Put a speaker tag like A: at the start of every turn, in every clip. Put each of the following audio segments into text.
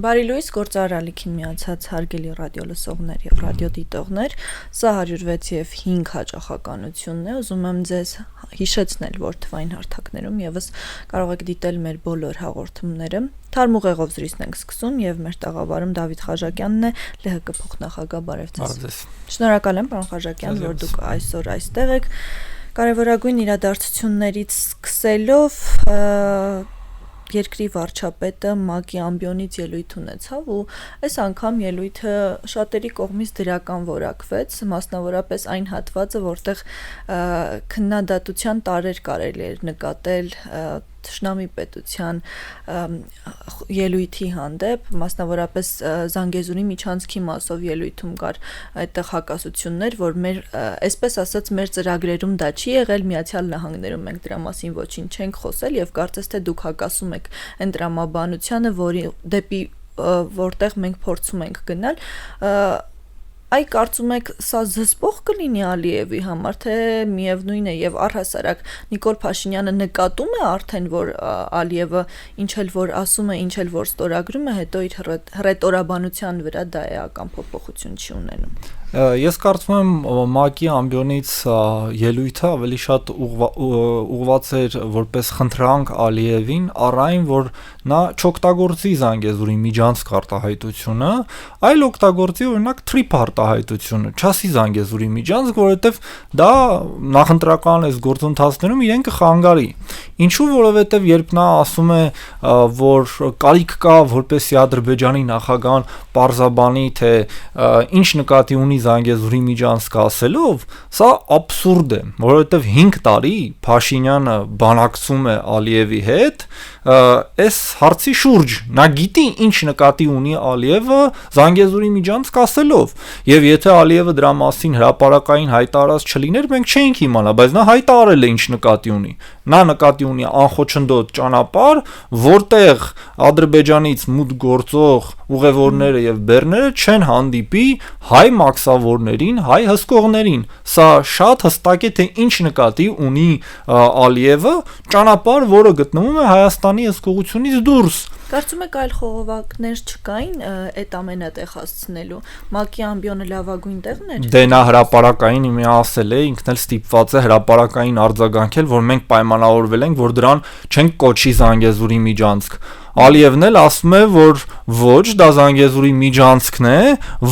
A: Բարի լույս, գործարարալիքին միացած հարգելի ռադիո լսողներ և ռադիո դիտողներ, սա 106 և 5 հաճախականությունն է, ուզում եմ ձեզ հիշեցնել, որ թվային հարթակներում եւս կարող եք դիտել մեր բոլոր հաղորդումները, թարմ ուղեղով զրույցն ենք սկսում և մեր տաղավարում Դավիթ Խաչակյանն է, ԼՀԿ փոխնախագահ, բարև ձեզ։ Շնորհակալ եմ, պարոն Խաչակյան, որ դուք այսօր այստեղ եք, կարևորագույն իրադարձություններից սկսելով երկրի վարչապետը ՄԱԿ-ի ամբիոնից ելույթ ունեցավ ու այս անգամ ելույթը շատերի կողմից դրական որակվեց, մասնավորապես այն հատվածը, որտեղ քննադատության տարրեր կարելի էր նկատել Թշնամի պետության ելույթի հանդեպ, մասնավորապես Զանգեզուրի միջանցքի մասով ելույթում կար այդտեղ հակասություններ, որ այսպես ասած մեր ծրագրերում դա չի եղել, Միացյալ Նահանգներում մենք դրա մասին ոչինչ չենք խոսել եւ կարծես թե դուք հակասում եք այն տրամաբանությանը, դեպի որտեղ մենք փորձում ենք գնալ, Այ կարծում եք սա զսպող կլինի Ալիևի համար, թե միևնույն է եւ առհասարակ Նիկոլ Փաշինյանը նկատում է արդեն, որ Ալիևը ինչ էլ որ ասում է, ինչ էլ որ ստորագրում է, հետո իր հռետորաբանության վրա դա էական փոփոխություն չի ունենում։
B: Ես կարծում եմ ՄԱԿ-ի ամբիոնից ելույթը ավելի շատ ուղղված էր որպես խնդրանք Ալիևին, առ այն, որ նա չօգտագործի Զանգեզուրի միջանցք արտահայտությունը, այլ օգտագործի օրինակ թրիփ արտահայտությունը, չասի Զանգեզուրի միջանցք, որովհետև դա նախընտրական այս գործընթացներում իրեն կխանգարի։ Ինչու, որովհետև երբ նա ասում է, որ կարիք կա, որպեսզի Ադրբեջանի նախագահան պարզաբանի, թե ինչ նկատի ունի Զանգեզուրի միջանցքը ասելով, սա աբսուրդ է, որովհետև 5 տարի Փաշինյանը բանակցում է Ալիևի հետ, այս հարցի շուրջ, նա գիտի ինչ նկատի ունի Ալիևը Զանգեզուրի միջանցք ասելով, եւ եթե Ալիևը դրա մասին հրապարակային հայտարարած չլիներ, մենք չէինք իմանա, բայց նա հայտարարել է ինչ նկատի ունի։ Նա նկատի ունի անխոչնդոտ ճանապարհ, որտեղ Ադրբեջանից մուտք գործող ուղևորները եւ բեռները չեն հանդիպի հայ մաքսավորներին, հայ հսկողներին։ Սա շատ հստակ է, թե ինչ նկատի ունի Ալիևը, ճանապարհ, որը գտնվում է Հայաստանի հսկողությունից դուրս։
A: Կարծում եք այլ խողովակներ չկային այդ ամենատեղ հասցնելու։ ՄԱԿ-ի ամբիոնը լավագույն տեղն էր։
B: Դե նա հրապարակային իմի ասել է, ինքն էլ ստիպված է հրապարակային արձագանքել, որ մենք պայմանավորվել ենք, որ դրան չենք կոչի Զանգեզուրի միջանցք։ Ալիևն էլ ասում է, որ ոչ, դա Զանգեզուրի միջանցքն է,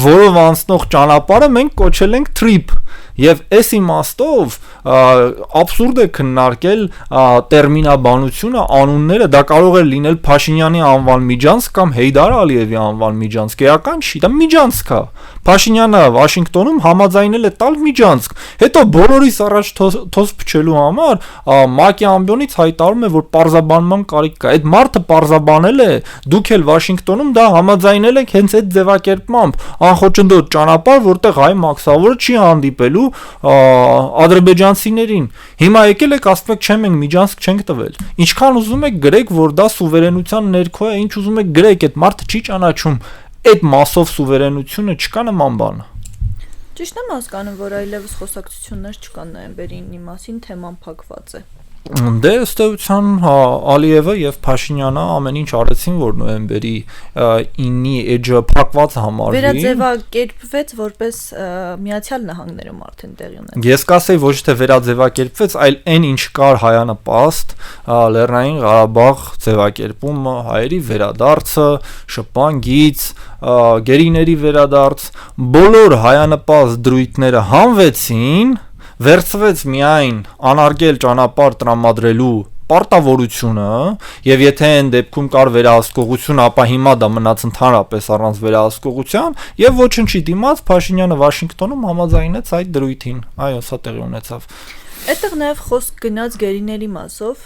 B: որով անցնող ճանապարհը մենք կոչել ենք թրիփ։ Եվ այս իմաստով աբսուրդ է քննարկել տերմինաբանությունը, անունները, դա կարող է լինել Փաշինյանի անվան միջանցք կամ Հեյդար Ալիևի անվան միջանցք, էական չի, դա միջանցք է։ Փաշինյանը Վաշինգտոնում համաձայնել է տալ միջանցք, հետո բոլորիս առաջ թոզ փչելու համար ՄԱԿ-ի ամբիոնից հայտարարում է, որ պարզաբանման կարիք կա։ Այդ մարդը պարզաբանել է, դուք էլ Վաշինգտոնում դա համաձայնել եք հենց այդ ձևակերպմամբ, անխոչնդոտ ճանապարհ, որտեղ հայ մաքսավորը չի հանդիպելու ադրբեջանցիներին։ Հիմա եկել եք ասում եք, չէ, մենք միջանցք չենք տվել։ Ինչքան ուզում եք գրեք, որ դա սուվերենության ներքո է, ինչ ուզում եք գրեք, այդ մարդը չի ճանաչում այդ մասով սուվերենությունը, չկա նման բան։
A: Ճիշտ եմ հասկանում, որ այլևս խոսակցություններ չկան նոյեմբերի 9-ի մասին, թեման փակված է։
B: Դե ըստ էության Ալիևը եւ Փաշինյանը ամեն ինչ արեցին, որ նոյեմբերի 9-ի էջը փակված համարվի։
A: Վերաձևակերպվեց, որպես Միացյալ Նահանգներում արդեն տեղի ունեցավ։
B: Ես կասեի ոչ թե վերաձևակերպվեց, այլ այն ինչ կար հայանպաստ Լեռնային Ղարաբաղ ձևակերպումը, հայերի վերադարձը, շփանգից, գերիների վերադարձ, բոլոր հայանպաստ դրույթները հանվեցին, վերցվեց միայն անարգել ճանապարհ տրամադրելու պարտավորությունը, եւ եթե այն դեպքում կար վերահսկողություն, ապա հիմա դա մնաց ընդհանրապես առանց վերահսկողության, եւ ոչնչի դիմաց Փաշինյանը Վաշինգտոնում համաձայնեց այդ դրույթին։ Այո, սա տեղի ունեցավ։
A: Այդտեղ նաև խոսք գնաց գերիների մասով,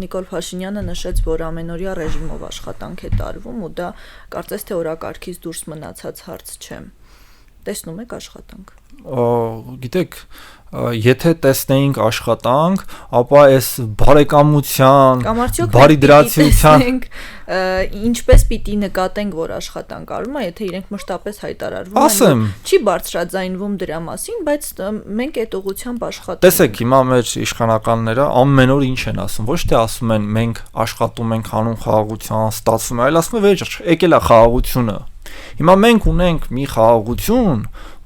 A: Նիկոլ Փաշինյանը նշեց, որ ամենօրյա ռեժիմով աշխատանք է տարվում ու դա կարծես թե օրակարգից դուրս մնացած հարց չէ։ Տեսնում եք աշխատանք։
B: Գիտեք, եթե տեսնեինք աշխատանք, ապա այս բարեկամության, բարիդրացիության
A: ինչպես պիտի նկատենք, որ աշխատանք արվում է, եթե իրենք մշտապես հայտարարվում են, չի բարձրաձայնվում դրա մասին, բայց մենք այդ ուղղությամբ աշխատում ենք։
B: Տեսեք, հիմա մեր իշխանականները ամեն օր ինչ են ասում, ոչ թե ասում են մենք աշխատում ենք հանուն խաղաղության, ստացվում է, այլ ասում են վերջ, եկել է խաղաղությունը։ Հիմա մենք ունենք մի խաղաղություն,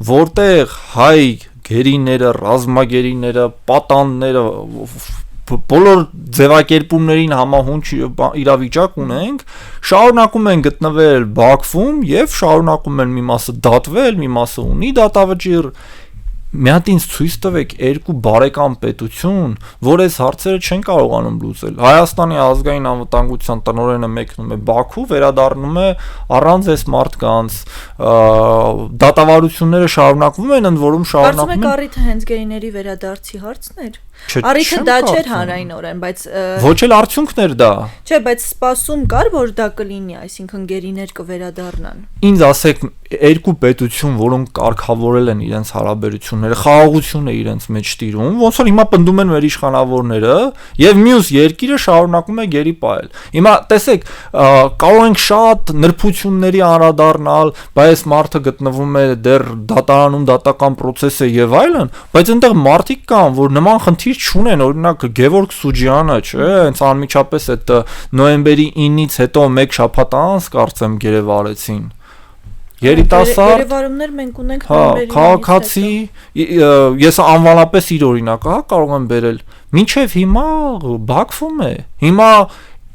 B: որտեղ հայ գերիները, ռազմագերիները, պատանները, բոլոր ձևակերպումներին համահունչ իրավիճակ ունենք, շարունակում են գտնվել Բաքվում եւ շարունակում են մի մասը դատվել, մի մասը ունի դատավճիռ։ Մի հատ ինձ ցույց տվեք երկու բարեկամ պետություն, որ այս հարցերը չեն կարողանում լուծել։ Հայաստանի ազգային անվտանգության տնօրենը մեկնում է Բաքու, վերադառնում է առանց այս մարդկանց, դատավարությունները շարունակվում են, ընդ որում շարունակվում են։
A: Կարծում եք առիթը հենց գերիների վերադարձի հարցն էր։ Առիթը դա չէր հանրայնորեն, բայց
B: ոչ էլ արդյունքներ դա։
A: Չէ, բայց սպասում կար, որ դա կլինի, այսինքն գերիներ կվերադառնան։
B: Ինձ ասեք, երկու պետություն, որոնք կարգավորել են իրենց հարաբերությունները, խաղաղություն է իրենց մեջ տիրում, ոնց որ հիմա պնդում են մեր իշխանավորները, եւ մյուս երկիրը շարունակում է գերի պահել։ Հիմա տեսեք, կարող ենք շատ նրբությունների անդրադառնալ, բայց մարդը գտնվում է դեռ դատարանում, դատական process է եւ այլն, բայց այնտեղ մարդիկ կան, որ նման խնդիր չունեն, օրինակ Գևորգ Սուջյանը, չէ, հենց անմիջապես այդ նոյեմբերի 9-ից հետո մեկ շաբաթ անց կարծեմ գերեվարեցին։ Երիտասարդ
A: գերեվարումներ մենք ունենք նոյեմբերի 9-ից
B: քաղաքացի, ես անվանապես իր օրինակը կարող եմ բերել, մինչև հիմա Բաքվում է։ Հիմա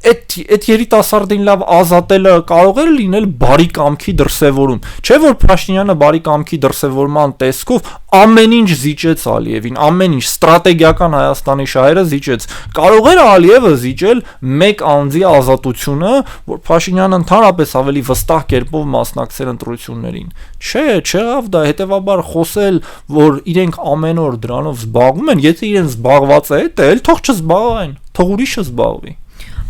B: այդ երիտասարդին լավ ազատելը կարող է լինել բարի կամքի դրսևորում։ Չէ՞ որ Փաշինյանը բարի կամքի դրսևորման տեսքով ամեն ինչ զիջեց Ալիևին, ամեն ինչ ստրատեգիական Հայաստանի շահերը զիջեց։ Կարող էր Ալիևը զիջել մեկ անձի ազատությունը, որ Փաշինյանը ընդհանրապես ավելի վստահ կերպով մասնակցեր ընտրություններին։ Չէ, չեղավ դա, հետեւաբար խոսել, որ իրենք ամեն օր դրանով զբաղվում են, եթե իրեն զբաղված է, դա էլ թող չզբաղվեն, թող ուրիշը զբաղվի։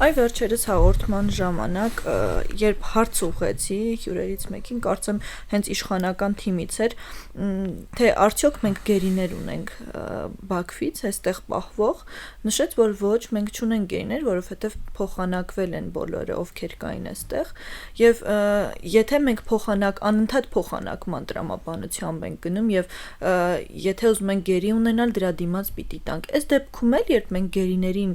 A: Այ վերջերս հաղորդման ժամանակ, երբ հարց ուղղեցի հյուրերից մեկին, կարծեմ հենց իշխանական թիմից էր, թե արդյոք մենք գերիներ ունենք Բաքվից, այստեղ պահվող, նշեց, որ ոչ, մենք չունենք գերիներ, որովհետև փոխանակվել են բոլորը, ովքեր կային այստեղ, եւ եթե մենք անընդհատ փոխանակման տրամաբանությամբ ենք գնում եւ եթե ուզում ենք գերի ունենալ, դրա դիմաց պիտի տանք։ Այս դեպքում էլ, երբ մենք գերիներին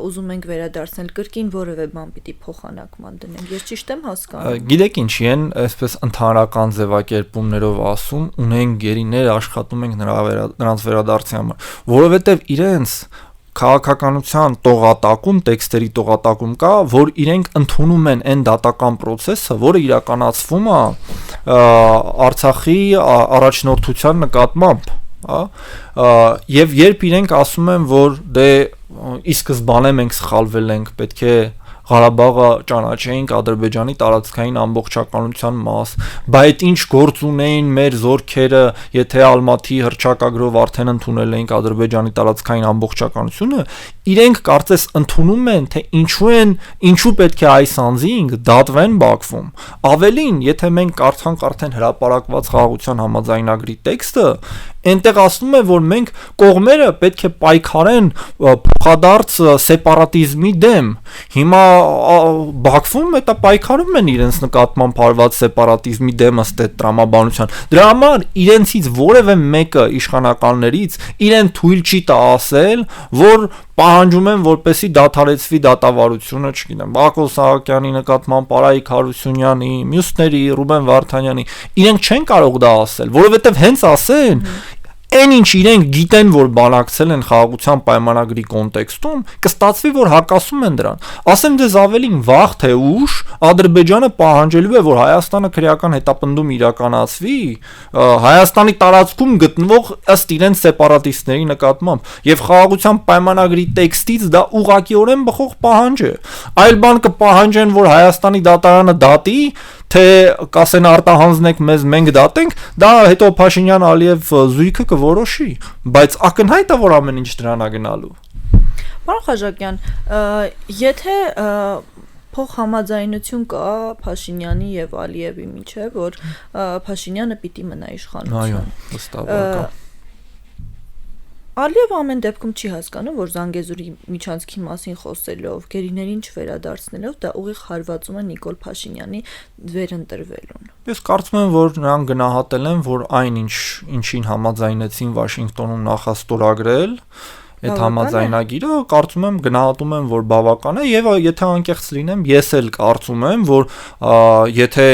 A: ուզում ենք վերադարձնել, կրկին որևէ բան պիտի փոխանակման դնենք։ Ես ճիշտ եմ հասկանում։
B: Գիտեք ինչի են, այսպես ընդհանրական ձևակերպումներով ասում, ունենք գերիներ, աշխատում ենք նրանց վերադարձի համար, որովհետև իրենց քաղաքականության տողատակում, տեքստերի տողատակում կա, որ իրենք ընդունում են այն դատական process-ը, որը իրականացվում է Արցախի առաջնորդության նկատմամբ, հա, եւ երբ իրենք ասում են, որ դե ի սկզբանե մենք սխալվել ենք, պետք է Ղարաբաղը ճանաչեինք Ադրբեջանի տարածքային ամբողջականության մաս, բայց ինչ գործ ունեին մեր զորքերը, եթե Ալմատի հռչակագրով արդեն ընդունել էինք Ադրբեջանի տարածքային ամբողջականությունը, իրենք կարծես ընդունում են, թե ինչու պետք է այս անձինք դատվեն Բաքվում։ Ավելին, եթե մենք կարդանք արդեն հրապարակված խաղաղության համաձայնագրի տեքստը, այնտեղ ասվում է, որ մենք կողմերը պետք է պայքարեն փոխադարձ սեպարատիզմի դեմ։ Հիմա Բաքվում դա պայքարում են իրենց նկատմամբ հարված սեպարատիզմի դեմ ըստ այդ տրամաբանության։ Դրա համար իրենցից որևէ մեկը իշխանականներից իրեն թույլ չի տա ասել, որ պահանջում են, որպեսի դադարեցվի դատավարությունը, չգիտեմ, Բակո Սահակյանի նկատմամբ Արայիկ Հարությունյանի, մյուսների, Ռուբեն Վարդանյանի, իրենք չեն կարող դա ասել, որովհետև հենց ասեն, այն ինչ իրենք գիտեն, որ բանակցել են խաղաղության պայմանագրի կոնտեքստում, կստացվի, որ հակասում են դրան։ Ասեմ դες ավելին, վաղ թե ուշ Ադրբեջանը պահանջելու է, որ Հայաստանը քրեական հետապնդում իրականացվի Հայաստանի տարածքում գտնվող ըստ իրենց սեպարատիստների նկատմամբ, եւ խաղաղության պայմանագրի տեքստից դա ուղղակիորեն բխող պահանջ է։ Այլ բան կպահանջեն, որ Հայաստանի դատարանը դատի, թե կասեն արտահանձնեք մեզ, մենք դատենք, դա հետո Փաշինյան Ալիև զույգը կորոշի, բայց ակնհայտ է, որ ամեն ինչ դրան է գնալու։
A: Պարոն Խաչատյան, եթե փոխհամաձայնություն կա Փաշինյանի եւ Ալիևի միջեւ, որ Փաշինյանը պիտի մնա իշխանության։
B: Այո, վստահաբար կա։
A: Ալիևը ամեն դեպքում չի հասկանում, որ Զանգեզուրի միջանցքի մասին խոսելով, գերիներին չվերադարձնելով դա ուղիղ հարվածում է Նիկոլ Փաշինյանի վերընտրվելուն։
B: Ես կարծում եմ, որ նրանք գնահատել են, որ ինչին համաձայնեցին Վաշինգտոնում նախաստորագրել այդ համաձայնագիրը, կարծում եմ գնահատում եմ, որ բավական է եւ եթե անկեղծ լինեմ, ես էլ կարծում եմ, որ եթե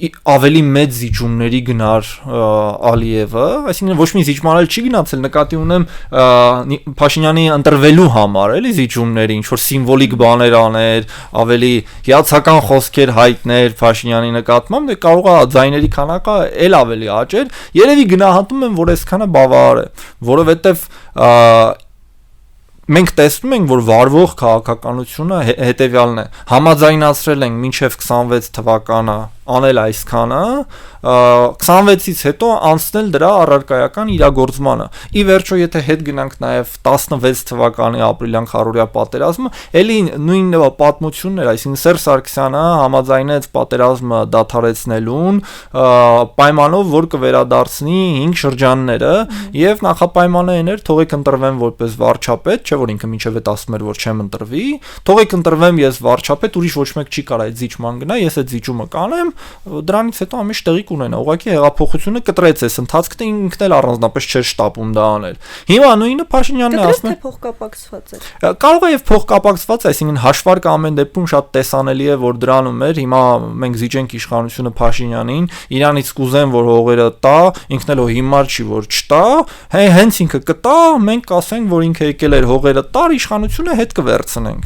B: ավելի մեծ զիջումների գնար Ալիևը, այսինքն ոչ մի զիջման էլ չի գնացել, նկատի ունեմ Փաշինյանի ընտրվելու համար, էլի զիջումների, ինչ որ սիմվոլիկ բաներ աներ, ավելի հիացական խոսքեր հայտներ Փաշինյանի նկատմամբ, դե կարող է ձայների քանակը էլ ավելի աճեր, երևի գնահատում եմ, որ այսքանը բավարար է, որովհետեւ մենք տեսնում ենք, որ վարվող քաղաքականությունը հետեւյալն է, համաձայնացրել ենք մինչև 26 թվականը անել այսքանը 26-ից հետո անցնել դրա առարկայական իրագործմանը։ Ի վերջո, եթե հետ գնանք նաև 16 թվականի ապրիլյան քարորիա պատերազմը, էլի նույն պատմությունն էր, այսինքն Սերժ Սարգսյանը համաձայնեց պատերազմը դադարեցնելուն, պայմանով, որ կվերադարձնի 5 շրջանները, եւ նախապայմանը էր, թողեք ընտրվեմ որպես վարչապետ, չէ՞ որ ինքը մինչև այդ ասում էր, որ չեմ ընտրվի, թողեք ընտրվեմ ես վարչապետ, ուրիշ ոչ մեկ չի կարող այդ զիջման գնա, ես այդ զիջումը կանեմ, դրանից հետո ամեն ինչ տեղի կունենա, ուղղակի հեղափոխությունը կտրեց այս ընթացքը ինքն էլ առանձնապես չէր շտապում դա անել։ Հիմա նույնը Փաշինյանն է ասում,
A: փոխկապակցված է։
B: Կարող է եւ փոխկապակցված, այսինքն հաշվարկը ամեն դեպքում շատ տեսանելի է, որ դրանում էր, հիմա մենք զիջենք իշխանությունը Փաշինյանին, իրանից կուզեն, որ հողերը տա, ինքն էլ հիմար չի, որ չտա, հենց ինքը կտա, մենք կասենք, որ ինքը եկել էր հողերը տար, իշխանությունը հետ կվերցնենք։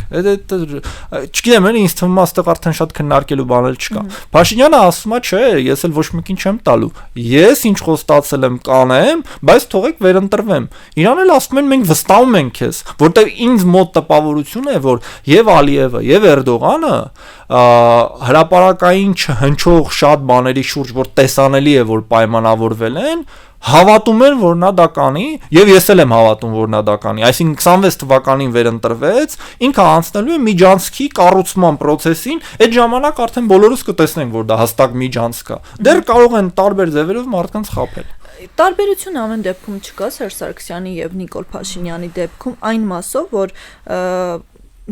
B: Չգիտեմ, ինձ թվում է, այստեղ արդեն շատ քննարկելու բան էլ չկա։ Փաշինյանը ասում է, չէ, ես էլ ոչ մեկին չեմ տալու։ Ես ինչ խոստացել եմ կանեմ, բայց թողեք վերընտրվեմ։ Իրան էլ ասում են մենք վստահում ենք քեզ, որտեղ ինձ մոտ տպավորություն է, որ եւ Ալիևը եւ Էրդողանը հրապարակային չհնչող շատ բաների շուրջ, որ տեսանելի է, որ պայմանավորվել են, հավատում են, որ նա դա կանի, եւ ես էլ եմ հավատում, որ նա դա կանի։ Այսինքն 26 թվականին վերընտրվեց, ինքը անցնելու է միջանցքի կառուցման process-ին, այդ ժամանակ արդեն բոլորս կտեսնենք, որ դա հստակ միջանցք է։ Դեռ կարող են տարբեր ձևերով մարդկանց խաբել։
A: Տարբերություն ամեն դեպքում չկա Սերժ Սարգսյանի եւ Նիկոլ Փաշինյանի դեպքում այն մասով, որ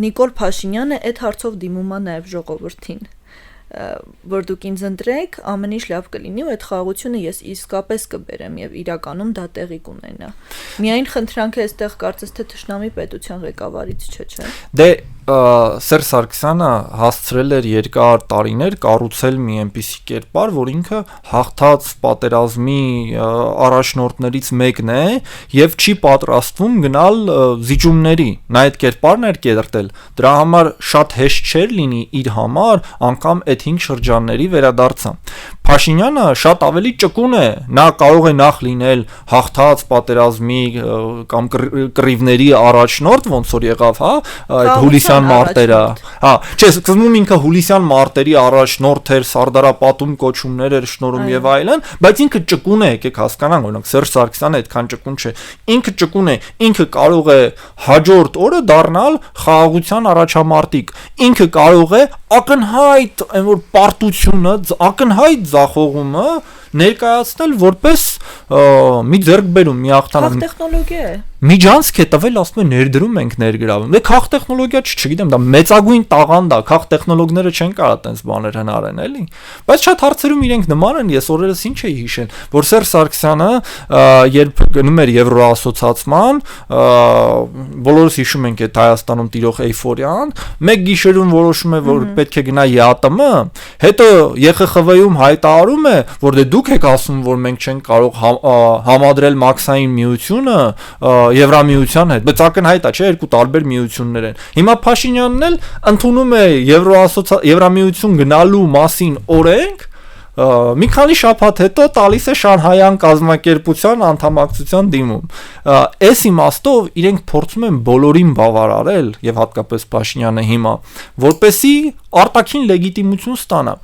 A: Նիկոլ Փաշինյանը այդ հարցով դիմում է նաեւ ժողովրդին, որ դուք ինձ ընտրեք, ամեն ինչ լավ կլինի ու այդ խաղաղությունը ես իսկապես կբերեմ եւ իրականում դա տեղի կունենա։ Միայն խնդրանքը այստեղ կարծես թե Թշնամի պետության ղեկավարից չէ։
B: Դե Սերժ Սարգսյանը հասցրել էր երկար տարիներ կառուցել մի այնպիսի կերպար, որ ինքը հաղթած պատերազմի առաջնորդներից մեկն է եւ չի պատրաստվում գնալ զիջումների։ Նա այդ կերպարն էր կերտել։ Դրա համար շատ հեշտ չէր լինի իր համար անգամ այդ 5 շրջանների վերադարձը։ Փաշինյանը շատ ավելի ճկուն է, նա կարող է նախ լինել հաղթած պատերազմի կամ կռիվների առաջնորդ, ոնց որ եղավ, հա, այդ հուլիսյան մարտերը, հա, չէ, սկզբում ինքը հուլիսյան մարտերի առաջնորդ էր, Սարդարապատում կոչումներ էր շնորհում եւ այլն, բայց ինքը ճկուն է, եկեք հասկանանք, օրինակ Սերժ Սարգսյանը այդքան ճկուն չէ, ինքը ճկուն է, ինքը կարող է հաջորդ օրը դառնալ խաղաղության առաջամարտիկ, ինքը կարող է ակնհայտ այն որ պարտությունը, ակնհայտ ձախողումը ներկայացնել որպես մի ձեռքբերում, մի աղթանակ։
A: Տեխնոլոգիա է։
B: Միջանցք է տվել, ասում են ներդրում ենք ներգրավում։ Դե քաղ տեխնոլոգիա չգիտեմ, դա մեծագույն տաղանդ է, քաղ տեխնոլոգները չեն կարող այդպես բաներ հնարեն, էլի։ Բայց շատ հարցերում իրենք նման են, ես օրերս ինչ էի հիշել, որ Սերժ Սարգսյանը երբ գնում էր Եվրոասոցիացման, բոլորս հիշում ենք այդ Հայաստանում տիրող էյֆորիան, մեկ գիշերում որոշում է, որ պետք է գնա ԵԱՏՄ, հետո ԵԽԽՎ-ում հայտարարում է, որ դե դուք եք ասում, որ մենք չենք կարող համադրել մաքսային միությունը Եվրամիության հետ, բայց ակնհայտ է, չէ, երկու տարբեր միություններ են։ Հիմա Փաշինյանն էլ ընդունում է Եվրամիություն գնալու մասին օրենք, մի քանի շաբաթ հետո տալիս է Շանհայյան կազմակերպության անդամակցության դիմում։ Այս իմաստով իրենք փորձում են բոլորին բավարարել եւ հատկապես Փաշինյանը հիմա, որպեսզի արտաքին լեգիտիմություն ստանա։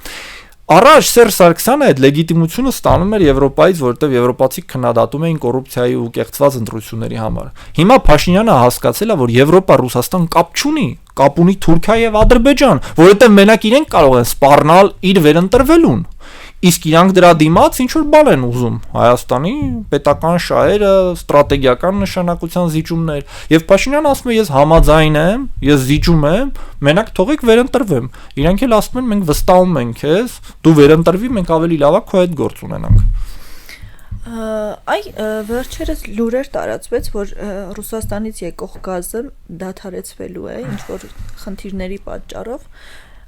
B: Առաջ Սերժ Սարգսյանը այդ լեգիտիմությունը ստանում էր Եվրոպայից, որովհետև եվրոպացիք քննադատում էին կոռուպցիայի ու կեղծված ընտրությունների համար։ Հիմա Փաշինյանը հասկացել է, որ Եվրոպա-Ռուսաստան կապ չունի, կապ ունի Թուրքիա եւ Ադրբեջան, որովհետև մենակ իրենք կարող են սպառնալ իր վերընտրվելուն։ իսկ իրանք դրա դիմաց ինչ որ բան են ուզում Հայաստանի պետական շահերը, ստրատեգիական նշանակության զիջումներ, եւ Փաշինյանը ասում է ես համաձայն եմ, ես զիջում եմ, մենակ թողեք վերընտրվեմ։ Իրանք էլ ասում են մենք վստահում ենք քեզ, դու վերընտրվի, մենք ավելի լավ է քո հետ գործ ունենանք։
A: Վերջերս լուրեր տարածվեց, որ Ռուսաստանից եկող գազը դադարեցվելու է ինչ որ խնդիրների պատճառով,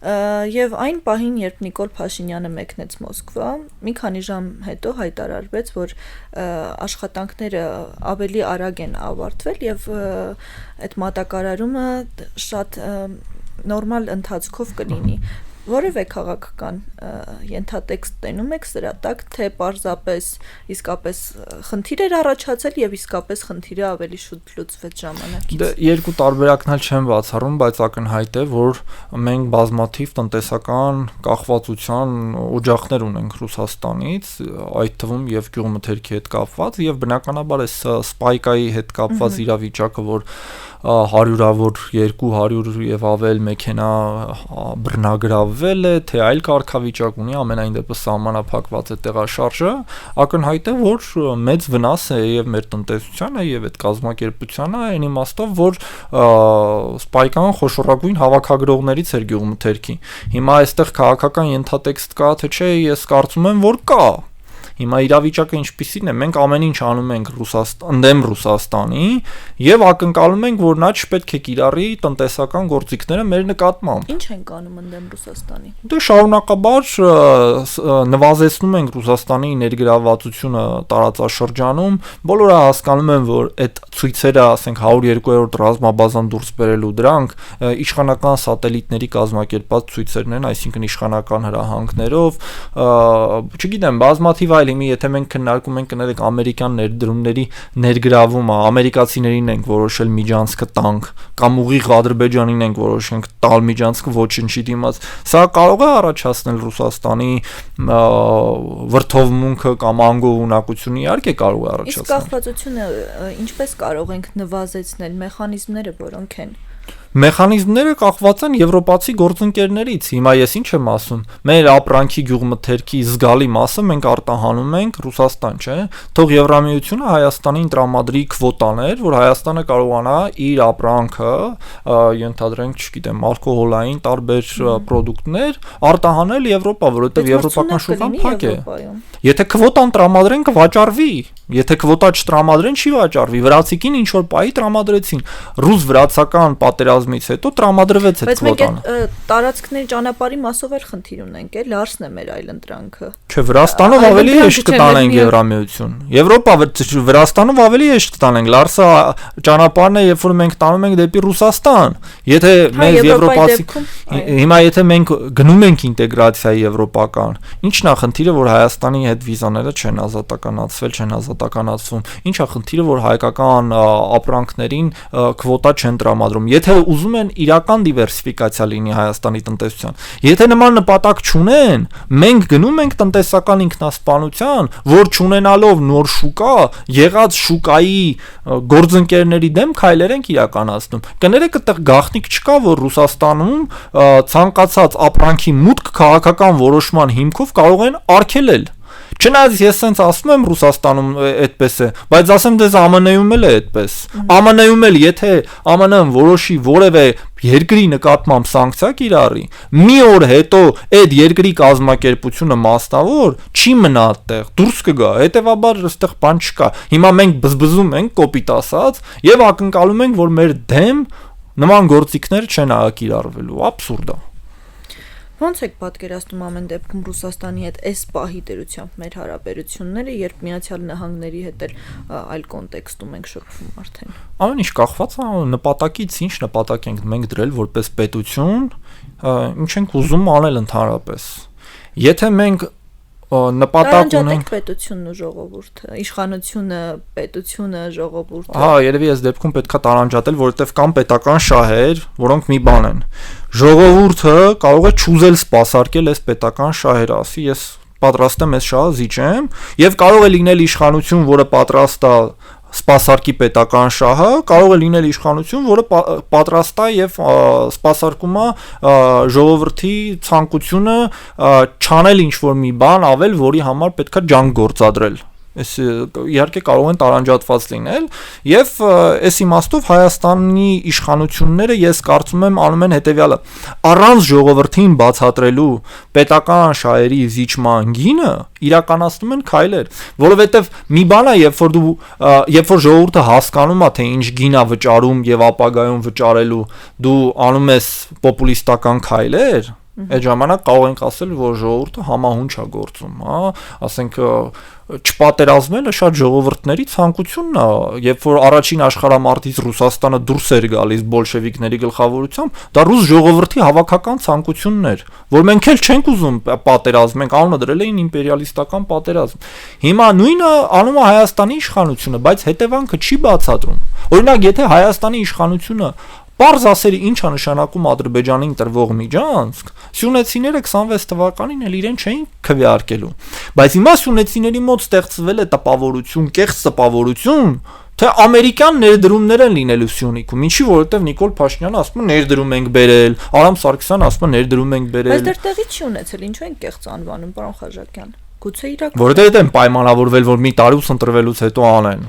A: եւ այն պահին, երբ Նիկոլ Փաշինյանը մեկնեց Մոսկվա, մի քանի ժամ հետո հայտարարվեց, որ աշխատանքները ավելի արագ են ավարտվել եւ այդ մատակարարումը շատ նորմալ ընթացքով կլինի։ Որևէ քաղաքական ենթատեքստ տենում եք սրա տակ, թե պարզապես իսկապես խնդիր էր առաջացել եւ իսկապես խնդիրը ավելի շուտ լուծվեց ժամանակից։
B: Դե երկու տարբերակներ չեն բացառում, բայց ակնհայտ է, որ մենք բազմաթիվ տնտեսական կախվածության օջախներ ունենք Ռուսաստանից, այդ թվում եւ գյուղմթերքի հետ կապված, եւ բնականաբար է սպայկայի հետ կապված իրավիճակը, որ 100-ավոր 200 եւ ավել մեքենա բռնագրավվել է, թե այլ կարգավիճակ ունի, ամենայն դեպս սահմանափակված է տեղաշարժը, ակնհայտ է, որ մեծ վնաս է եւ մեր տնտեսությանը եւ այդ կազմակերպությանը, այն իմաստով, որ սպայկան խոշորագույն հավաքագրողներից էր գյուղմթերքի։ Հիմա այստեղ քաղաքական ենթատեքստ կա, թե չէ, ես կարծում եմ, որ կա։ Հիմա իրավիճակը ինչպիսին է, մենք ամեն ինչ անում ենք ընդդեմ Ռուսաստանի եւ ակնկալում ենք, որ նա չպետք է կիրառի տնտեսական գործիքները մեր նկատմամբ։
A: Ինչ ենք անում ընդդեմ Ռուսաստանի։
B: Դե շարունակաբար նվազեցնում ենք Ռուսաստանի ներգրավվածությունը տարածաշրջանում, բոլորը հասկանում են, որ այդ ցույցերը, ասենք 102-րդ ռազմաբազան դուրս բերելու դրանք իշխանական սատելիտների կազմակերպած ցույցերն են, այսինքն իշխանական հրահանգներով, չգիտեմ, բազմաթիվ այլ Հիմա եթե մենք քննարկում ենք կներեք ամերիկյան ներդրումների ներգրավումը, ամերիկացիներին ենք որոշել միջանցքը տանք, կամ ուղիղ Ադրբեջանին ենք որոշենք տալ միջանցքը ոչնչի դիմաց, սա կարող է առաջացնել Ռուսաստանի վրթովմունքը կամ անգողունակությունը, իհարկե կարող է առաջացնել։
A: Իսկ կախվածությունը ինչպես կարող ենք նվազեցնել, մեխանիզմները որոնք են։
B: Մեխանիզմները կախված են եվրոպացի գործընկերներից։ Հիմա ես ինչ եմ ասում, մեր ապրանքի գյուղմթերքի զգալի մասը մենք արտահանում ենք Ռուսաստան, չէ՞։ Թող Եվրամիությունը Հայաստանին տրամադրի քվոտաներ, որ Հայաստանը կարողանա իր ապրանքը, ենթադրենք, չգիտեմ, ալկոհոլային տարբեր պրոդուկտներ արտահանել Եվրոպա, որովհետև եվրոպական շուկան փակ է։ Եթե քվոտան տրամադրեն կվաճառվի, եթե քվոտա չտրամադրեն չի վաճառվի։ Վրացիկին ինչ որ պահի տրամադրեցին։ Ռուս-վրացական պատերազմից հետո տրամադրվեց այդ քվոտան։
A: Բայց մենք տարածքների ճանապարհի մասով էլ խնդիր ունենք, է, Լարսն է մեր այլ ընտրանքը։
B: Չէ, Վրաստանով ավելի հեշտ կտանենք Եվրամիություն։ Եվրոպա Վրաստանով ավելի հեշտ կտանենք։ Լարսը ճանապարհն է, երբ որ մենք տանում ենք դեպի Ռուսաստան։ Եթե մեր եվրոպացի հիմա եթե մենք գնում ենք ինտեգրացիա եվրոպական, ի՞նչն է խնդիրը, որ Հայաստանի հետ վիզաները չեն ազատականացվել, չեն ազատականացվում։ Ինչ է խնդիրը, որ հայկական ապրանքներին քվոտա չեն տրամադրում։ Եթե ուզում են իրական դիվերսիֆիկացիա լինի Հայաստանի տնտեսության, եթե նման նպատակ չունեն, մենք գնում ենք տնտեսական ինքնասպանության, որ չունենալով նոր շուկա, եղած շուկայի գործընկերների դեմ քայլեր ենք իրականացնում։ Կներեք, այդտեղ գաղտնիք չկա, որ Ռուսաստանում ցանկացած ապրանքի մուտք քաղաքական որոշման հիմքով կարող են արգելել։ Չնայած ես sense ասում եմ Ռուսաստանում այդպես է, բայց ասեմ դες ԱՄՆ-ում էլ է այդպես։ ԱՄՆ-ում էլ եթե ԱՄՆ-ն որոշի որևէ երկրի նկատմամբ սանկցիա կիրառի, մի օր հետո այդ երկրի կազմակերպությունը մասնավոր չի մնա այդտեղ, դուրս կգա, հետեւաբար այստեղ բան չկա։ Հիմա մենք բզբզում ենք կոպիտ ասած եւ ակնկալում ենք, որ մեր դեմ նման գործիքներ չեն կիրառվելու, աբսուրդ է։
A: Ոնց եք պատկերացնում ամեն դեպքում Ռուսաստանի հետ այս պահի դերությամբ մեր հարաբերությունները, երբ Միացյալ Նահանգների հետ էլ այլ կոնտեքստում ենք շփվում արդեն։
B: Ամեն ինչ կախված է նպատակից, ինչ նպատակ ենք մենք դրել որպես պետություն, ինչ ենք ուզում անել ընդհանրապես։ Եթե մենք նպատակ ունենք
A: պետությունն ու ժողովուրդը, իշխանությունը, պետությունը, ժողովուրդը։
B: Հա, երևի այս դեպքում պետքա տարանջատել, որովհետև կան պետական շահեր, որոնք մի բան են։ Ժողովուրդը կարող է չուզել սպասարկել այս պետական շահերը, ասի ես պատրաստ եմ այս շահը զիջեմ, եւ կարող է լինել իշխանություն, որը պատրաստ է սպասարկի պետական շահը, կարող է լինել իշխանություն, որը պատրաստ է եւ սպասարկում է ժողովրդի ցանկությունը չանել ինչ-որ մի բան ավել, որի համար պետքա ջանք գործադրել։ Այս իհարկե կարող են տարանջատված լինել եւ այս իմաստով Հայաստանի իշխանությունները ես կարծում եմ անում են հետեւյալը առանց ժողովրդին բացատրելու պետական շահերի զիջման գինը իրականացնում են քայլեր, որովհետեւ մի բան է, երբ որ ժողովուրդը հասկանում է թե ինչ գին է վճարում եւ ապագայում վճարելու, դու անում ես պոպուլիստական քայլեր, այդ ժամանակ կարող ենք ասել, որ ժողովուրդը համահունչ է գործում, հա, ասենք չպատերազմելը շատ ժողովուրդների ցանկությունն է, երբ որ առաջին աշխարհամարտից Ռուսաստանը դուրս էր գալիս բոլշևիկների գլխավորությամբ, դա ռուս ժողովրդի հավաքական ցանկությունն էր, որ մենք էլ չենք ուզում պատերազմ, մենք անունը դրել էին իմպերիալիստական պատերազմ։ Հիմա նույնը անում է Հայաստանի իշխանությունը, բայց հետևանքը չի բացատրում։ Օրինակ, եթե Հայաստանի իշխանությունը Պարզ ասերի ինչ է նշանակում Ադրբեջանին տրվող միջանցք, սյունեցիները 26 թվականին էլ իրեն չէին քվեարկելու, բայց հիմա սյունեցիների մոտ ստեղծվել է տպավորություն, կեղծ տպավորություն, թե ամերիկյան ներդրումներ են լինելու Սյունիքում, ինչի որովհետև Նիկոլ Փաշինյանը ասում է ներդրում ենք բերել, Արամ Սարգսյանը ասում է ներդրում ենք բերել։
A: Բայց դեռ տեղի չի ունեցել, ինչու են կեղծ անվանում, պարոն Խաչատյան։ Գուցե իրական։
B: Որովհետև դա են պայմանավորվել, որ մի տարի ընտրվելուց հետո անեն։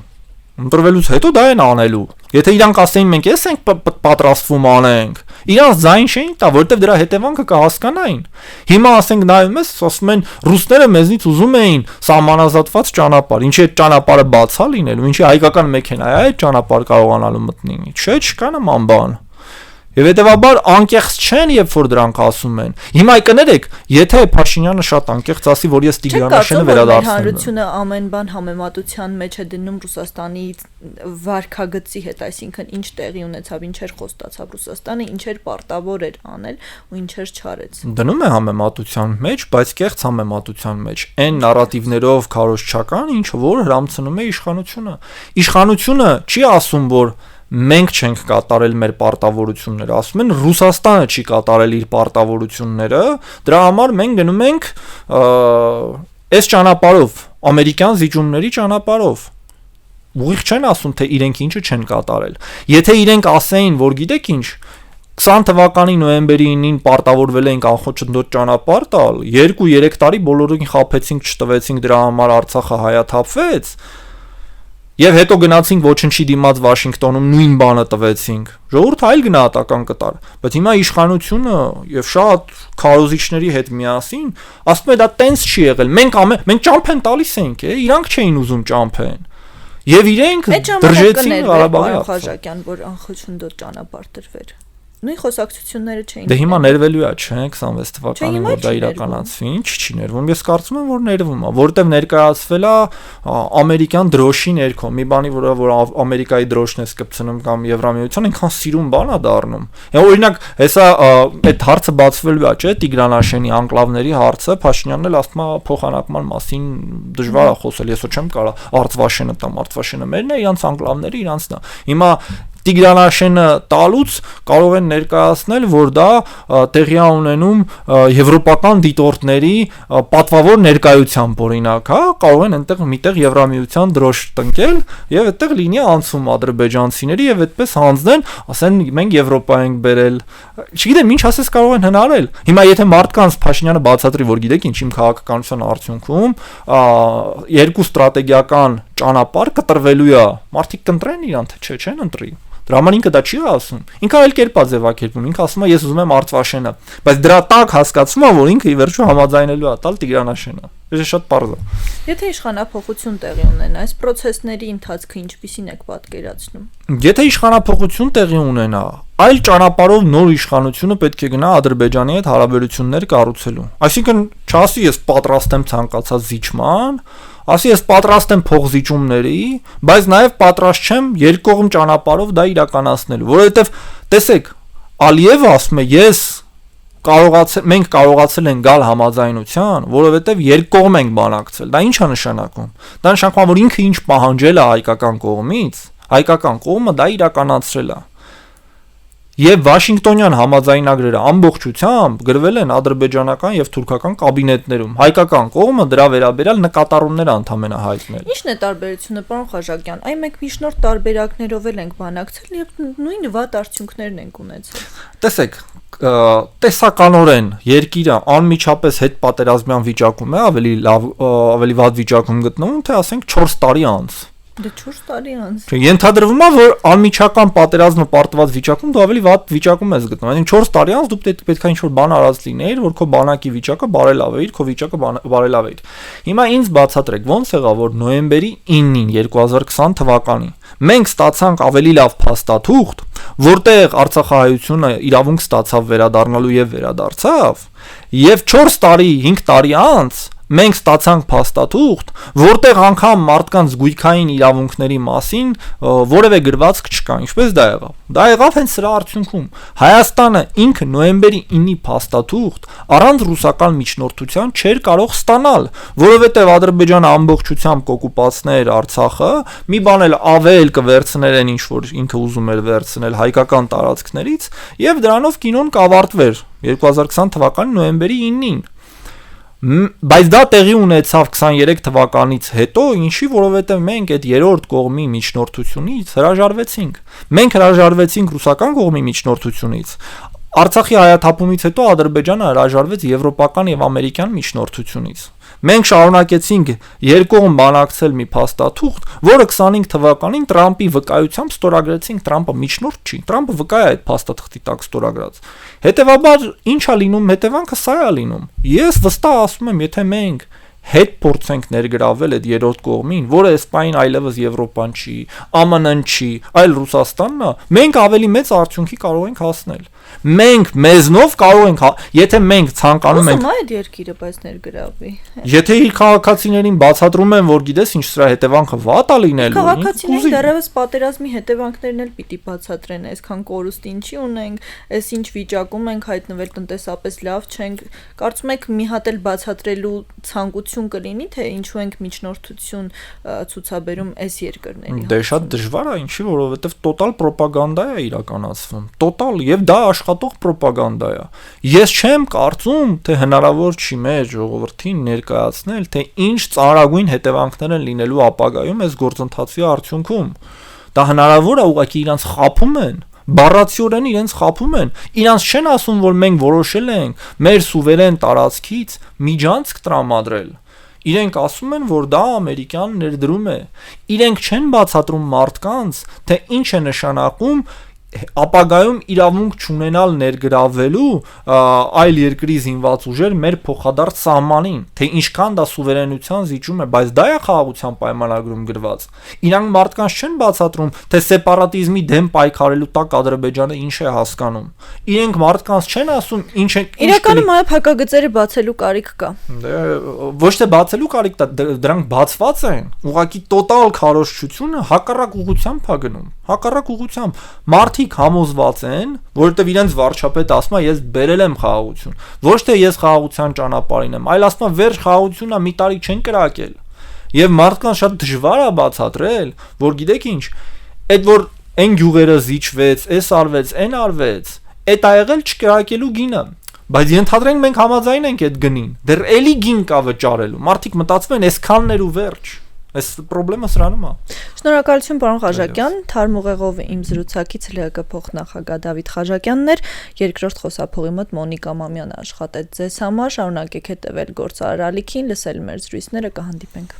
B: Ընտրվելուց հետո դա են անելու։ Եթե իրանք ասեին մենք էս ենք պատրաստվում անենք, իրանք ձայն չէին տա, որովհետև դրա հետևանքը կհասկանային։ Հիմա ասենք նայում ես, ասում են ռուսները մեզնից ուզում էին սահմանազատված ճանապարհ, ինչի այդ ճանապարհը բացա լինելու, ինչի հայկական մեքենա է այդ ճանապարհ կարողանալու մտնի։ Չէ, չկա նման բան։ Եվ հետևաբար անկեղծ չեն, երբ որ դրանք ասում են։ Հիմա կներեք, եթե Փաշինյանը շատ անկեղծ ասի, որ ես Տիգրանաշենը վերադարձնեմ։
A: Հանրությունը ամեն բան համեմատության մեջ է դնում Ռուսաստանի վարքագծի հետ, այսինքն ինչ տեղի ունեցավ, ինչեր խոստացավ Ռուսաստանը, ինչեր պարտավոր էր անել ու ինչեր չարեց։
B: Դնում է համեմատության մեջ, բայց կեղծ համեմատության մեջ։ Այն նարատիվներով քարոզչական, ինչը որ հրամցնում է իշխանությունը։ Իշխանությունը չի ասում, որ մենք չենք կատարել մեր պարտավորությունները, ասում են Ռուսաստանը չի կատարել իր պարտավորությունները, դրա համար մենք գնում ենք այս ճանապարհով, ամերիկյան զիջումների ճանապարհով։ Ուղիղ չեն ասում, թե իրենք ինչը չեն կատարել։ Եթե իրենք ասեին, որ գիտեք ինչ, 20 թվականի նոյեմբերի 9-ին պարտավորվել ենք անխոչնդոտ ճանապարհ տալ, 2-3 տարի բոլորին խաբեցինք, չտվեցինք, դրա համար Արցախը հայաթափվեց։ Եվ հետո գնացինք ոչնչի դիմաց Վաշինգտոնում նույն բանը տվեցինք։ Ժողովուրդը այլ գնահատական կտար, բայց հիմա իշխանությունը եւ շատ քարոզիչների հետ միասին ասում է դա տենց չի եղել։ Մենք ճամփեն տալիս ենք, իրանք չէին ուզում ճամփեն։ Եվ իրենք դրժեցին Ղարաբաղի
A: Խաչատյան, որ անխոչնդոտ ճանապարհ տրվեր։ Նույն խոսակցությունները չէին։
B: Դե հիմա ներվելու է, չէ, 26 թվականին որ դա իրականացվի, ինչ չի ներվում։ Ես կարծում եմ, որ ներվում է, որովհետև ներկայացվել է ամերիկյան դրոշի ներքո, մի բանի, որ Ամերիկայի դրոշն է կպցնում կամ Եվրամիության, այնքան սիրուն բան է դառնում։ Օրինակ, հեսա այդ հարցը բացվելու է, չէ, Տիգրանաշենի անկլավների հարցը, Փաշինյանն էլ ասում է փոխանակման մասին դժվար է խոսել, ես չեմ կարող Արցվաշենը տամ, Արցվաշենը մերն է, իրանց անկլավները իրանցն է։ Հիմա Տիգրանաշենը տալուց կարող են ներկայացնել, որ դա տեղի է ունենում եվրոպական դիտորդների պատվավոր ներկայությամբ, օրինակ, հա, կարող են այնտեղ միտեղ Եվրամիության դրոշ տնկել եւ այդտեղ լինի անցում ադրբեջանցիների եւ այդպես հանձնեն, ասեն մենք Եվրոպա ենք բերել։ Չգիտեմ, ինչ ասես կարող են հնարել։ Հիմա եթե մարդկանց Փաշինյանը բացատրի, որ գիտեք ինչ, իմ քաղաքականության արդյունքում երկու ստրատեգիական ճանապարհ կտրվելու է, մարդիկ կընտրեն իրան, թե չէ, չեն ընտրի։ Դրա համար ինքը դա չի ասում։ Ինքը այլ կերպ է ձևակերպում։ Ինքը ասում է ես ուզում եմ Արցվաշենը, բայց դրա տակ հասկացում է, որ ինքը ի վերջո համաձայնելու է տալ Տիգրանաշենը։ Դա շատ պարզ է։
A: Եթե իշխանափոխություն տեղի ունենա, այս process-ների ընթացքը ինչպիսին եք պատկերացնում։
B: Եթե իշխանափոխություն տեղի ունենա, այլ ճանապարհով նոր իշխանությունը պետք է գնա Ադրբեջանի հետ հարաբերություններ կառուցելու։ Այսինքն չասի ես պատրաստ եմ ցանկացած զիջման, ասի ես պատրաստ եմ փոխզիջումների, բայց նաև պատրաստ չեմ երկկողմ ճանապարհով դա իրականացնելու, որովհետև տեսեք, Ալիևը ասում է ես մենք կարողացել ենք գալ համաձայնության, որովհետև երկկողմ ենք բանակցել։ Դա ի՞նչ է նշանակում։ Դա նշանակում է, որ ինքը ինչ պահանջել է հայկական կողմից, հայկական կողմը դա իրականացրել է։ Եվ Վաշինգտոնյան համաձայնագրերը ամբողջությամբ գրվել են ադրբեջանական եւ թուրքական կաբինետներում։ Հայկական կողմը դրա վերաբերյալ նկատառումներ ընդամենը հայտնել։
A: Ինչն է տարբերությունը, պարոն Խաչատյան։ Այն մենք միջնորդ տարբերակներով էլ ենք բանակցել եւ նույն վատ արդյունքներն ենք ունեցել։
B: Տեսեք, տեսականորեն երկիրը անմիջապես հետ պատերազմյան վիճակում է, ավելի վատ վիճակում գտնվում, թե ասենք 4 տարի անց։
A: Դե 4 տարի անց։
B: Ենթադրվում է, որ անմիջական պատերազմը պարտված վիճակում դու ավելի վատ վիճակում ես գտնվում։ Այսինքն 4 տարի անց դու պետք է ինչ-որ բան արած լինեիր, որ քո բանակի վիճակը բարելավեիր, քո վիճակը բարելավեիր։ Հիմա ինձ բացատրեք, ոնց եղավ, որ նոյեմբերի 9-ին 2020 թվականին մենք ստացանք ավելի լավ փաստաթուղթ, որտեղ Արցախահայությունը իրավունք ստացավ վերադառնալու եւ վերադարձավ, եւ 4 տարի, 5 տարի անց մենք ստացանք փաստաթուղթ, որտեղ անգամ մարդկանց գույքային իրավունքների մասին որևէ գրվածք չկա, ինչպես դա եղավ։ Դա եղավ հենց սրա արդյունքում։ Հայաստանը ինքը նոյեմբերի 9-ի փաստաթուղթ առանց ռուսական միջնորդության չէր կարող ստանալ, որովհետև Ադրբեջանը ամբողջությամբ կօկուպացներ Արցախը, մի բան էլ ավել կվերցներ այն ինչ որ ինքը ուզում էր վերցնել հայկական տարածքներից, եւ դրանով կինոն կավարտվեր 2020 թվականի նոյեմբերի 9-ին։ Բայց դա տեղի ունեցավ 23 թվականից հետո, ինչի, որովհետև մենք այդ երրորդ կողմի միջնորդությունից հրաժարվեցինք։ Մենք հրաժարվեցինք ռուսական կողմի միջնորդությունից։ Արցախի հայաթափումից հետո Ադրբեջանը հրաժարվեց եվրոպական եւ ամերիկյան միջնորդությունից։ Մենք շարունակեցինք երկկողմ բանակցել մի փաստաթուղթ, որը 25 թվականին Տրամպի վկայությամբ ստորագրեցինք, Տրամպը միջնորդ չի, Տրամպը վկայ է այդ փաստաթղթի տակ ստորագրած։ Հետևաբար ինչ է լինում, հետևանքը սա է լինում։ Ես վստահ ասում եմ, եթե մենք հետ փորձենք ներգրավել այդ երրորդ կողմին, որը Իսպանիան այլևս Եվրոպան չի, ԱՄՆ-ն չի, այլ Ռուսաստանն է, մենք ավելի մեծ արդյունքի կարող ենք հասնել։ Մենք մեզնով կարող ենք, եթե մենք ցանկանում ենք,
A: ո՞ւմ է այդ երկիրը բայց ներգրավի։
B: Եթե իր քաղաքացիներին բացատրում են, որ գիտես ինչ սրա հետևանքը վատ է լինելու,
A: քաղաքացիներին դեռևս պատերազմի հետևանքներն էլ պիտի բացատրեն, այսքան կորուստ ինչի ունենք, այս ինչ վիճակում ենք հայտնվել, տնտեսապես լավ չենք։ Կարծում եք մի հատ էլ բացատրելու ցանկություն կլինի, թե ինչու ենք միջնորդություն ցուցաբերում այս երկրների։
B: Դե շատ դժվար է, ինչի, որովհետև տոտալ ռոպագանդա է իրականացվում, տոտալ, եւ դա աշխատող ռոպագանդա է։ Ես չեմ կարծում, թե հնարավոր չի մեր ժողովրդին ներկայացնել, թե ինչ ծանրագույն հետևանքներ են լինելու ապագայում այս գործընթացի արդյունքում։ Դա հնարավոր է, ուղղակի իրանց խափում են, բառացիորեն իրենց խափում են, իրանց չեն ասում, որ մենք որոշել ենք մեր սուվերեն տարածքից միջանցք տրամադրել։ Իրենք ասում են, որ դա ամերիկյան ներդրում է։ Իրենք չեն բացատրում մարդկանց, թե ինչ է նշանակում ապագայում իրավունք չունենալ ներգրավելու այլ երկրի զինված ուժեր մեր փոխադարձ սահմանին, թե ինչքան դա սուվերենության զիջում է, բայց դա է խաղաղության պայմանագրում գրված։ Իրանք մարդկանց չեն բացատրում, թե սեպարատիզմի դեմ պայքարելու տակ Ադրբեջանը ինչ է հասկանում։ Իրենք մարդկանց չեն ասում ինչ է։
A: Իրականում այլ հակագծերը բացելու կարիք կա։
B: Ոչ թե բացելու կարիք կա, դրանք բացված են։ Ուղղակի տոտալ քարոզչությունը հակառակ ուղղությամբ է գնում։ Հակառակ ուղղությամբ մարդիկ համոզված են, որովհետև իրենց վարչապետը ասում է ես բերել եմ խաղաղություն, ոչ թե ես խաղաղության ճանապարհին եմ, այլ ասում է վերջ խաղաղությունն է, մի տարի չեն կրակել։ Եվ մարդկանց շատ դժվար է բացատրել, որ գիտեք ինչ, այդ որ այն գյուղերը զիջվեց, այս արվեց, այն արվեց, այդ ա եղել չկրակելու գինը։ Բայց ենթադրենք մենք համաձայն ենք այդ գնին, դեռ էլի գին կա վճարելու։ Մարդիկ մտածում են այսքաններ ու վերջ։ Այս խնդրեմը սրանում է։
A: Շնորհակալություն պարոն Խաչատյան, թարմ ուղեղով իմ զրուցակից ԼՀԿ փոխնախագահ Դավիթ Խաչատյանն էր, երկրորդ խոսափողի մոտ Մոնիկա Մամյանը աշխատեց ձեզ համար, շարունակեք հետևել գործարարալիքին, լսել մեր զրույցները, կհանդիպենք։